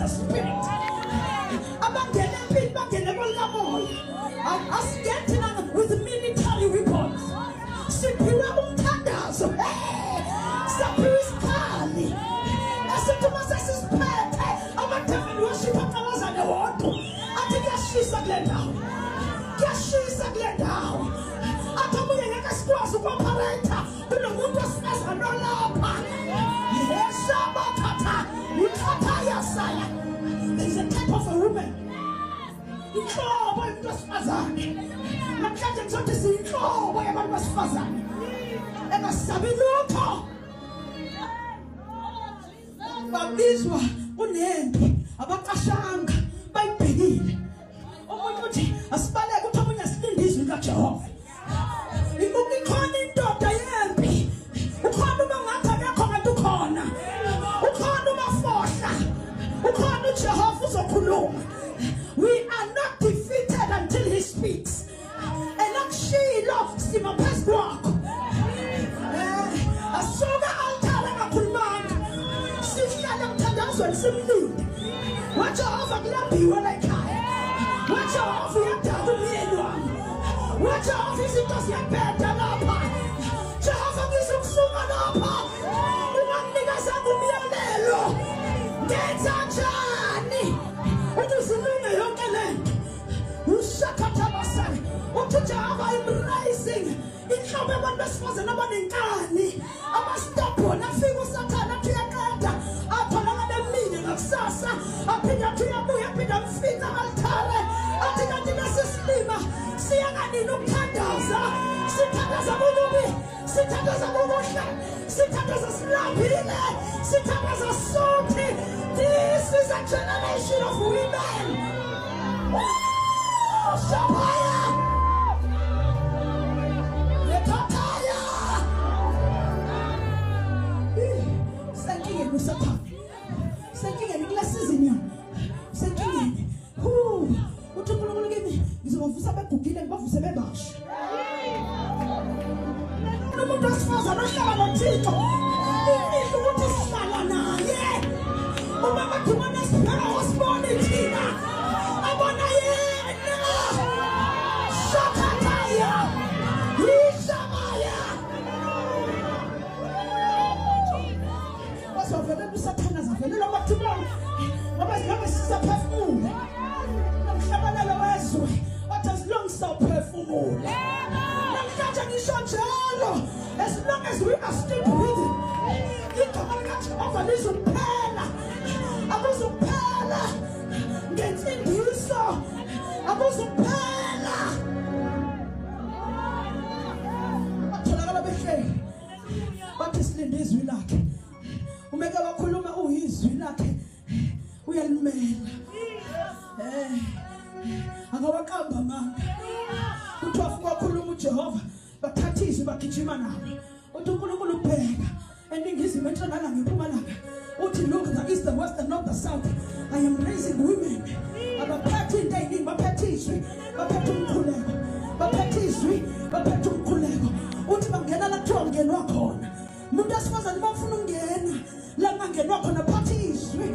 the spirit. Abangena empini bangena kolamoya. Asigetting with military weapons. Siphiwe umthandazo. Saphiwe isikhali. Esithuma sesisiphethe. Amademon worship aqalazane wodwa. Athi kuyashisa kule ndawo. Kuyashisa kule ndawo. Athi omunye ngeke sikwazi uku-operator. Kunomuntu osifazane olapha. Yeshabathatha. Uthatha yasaya. There is a type of a woman. Inhlobo yomuntu osifazane. Namhlanje ngizothi siyinhlobo yabantu besifazane. Engasabi lutho. Babizwa unempi abaqashanga bayibhekile. Omunye uthi asibaleke uthi omunye asilinde izwi likaJehova. Ikhona indoda yempi. Ukhona uma ngathi akekho kanti ukhona. Ukhona umafohla. Ukhona uJehova uzokhuluma. We are not defeated until he speaks. Elakushilo sima phezu kwakho. Asuka altare ngakhulumanga. Sihlala mthandazweni simlinde. WaJehova kulambiwe la ekhaya. WaJehova uyadala umyeni wami. WaJehova izinto ziyabheda lapha. Jehova ngizokusuka lapha. Ungamnikeza umyalelo. Ngenza njani? Ukuzilunga yonke lento. Ushakatha basana. Uthi Jehova I'm rising. Inhlobo yabantu besifazane abanenkani. Abastopona fika uSathane athi uyaqeda. Aphala ngamini ngakusasa. Aphinda athi uyabuya aphinda mfika altare. Athi kanti nasisilima siyakanini ukuthandaza. Sithandaza ububi. Sithandaza ubuhle. Sithandaza silambile. Sithandaza sonke. This is a generation of women. Shabaya. Lekataya. Senkingeni uSathane. Senkingeni kula season yami. Senkingeni. Uthi uNkulunkulu kimi ngizobavusa begugile ngibavuse bebasha. Umuntu osifazane ohlala noThixo. Ufisa ukuthi sihlala naye. Uma bathumana sibheka wasibona thina. Abona yena. Shakataya. Ishamaya. Wasovele uSathane zavelela amathumana. Ngoba singabe sisaphefumula. Namhlabalala wezwe. But as long as sisaphefumula. Namhlanje ngisho njalo. As long as we are still breathing. Igama likaJehova lizophela. Akuzuphela. Ngensindiso. Akuzuphela. Batholakala behleli. Bathi silinde izwi lakhe. Umeke wakhuluma uyizwi lakhe. Uyalimela. Angawaqamba mama. Uthi wafuka wakhuluma uJehova. Bathatha izwi bagijima nabo. Uthi uNkulunkulu ubheka. Eningizimu entshonalanga ngempumalanga. Uthi look, the east, the west, the north, the south. I am raising women. Abaphethe into eyiningi baphethe izwi. Baphethe umkhuleko. Baphethe izwi. Baphethe umkhuleko. Uthi bangena la kuthiwa ungenwa khona. Umuntu asifazane bafuna ungena. La kungangenwa khona phathe izwi.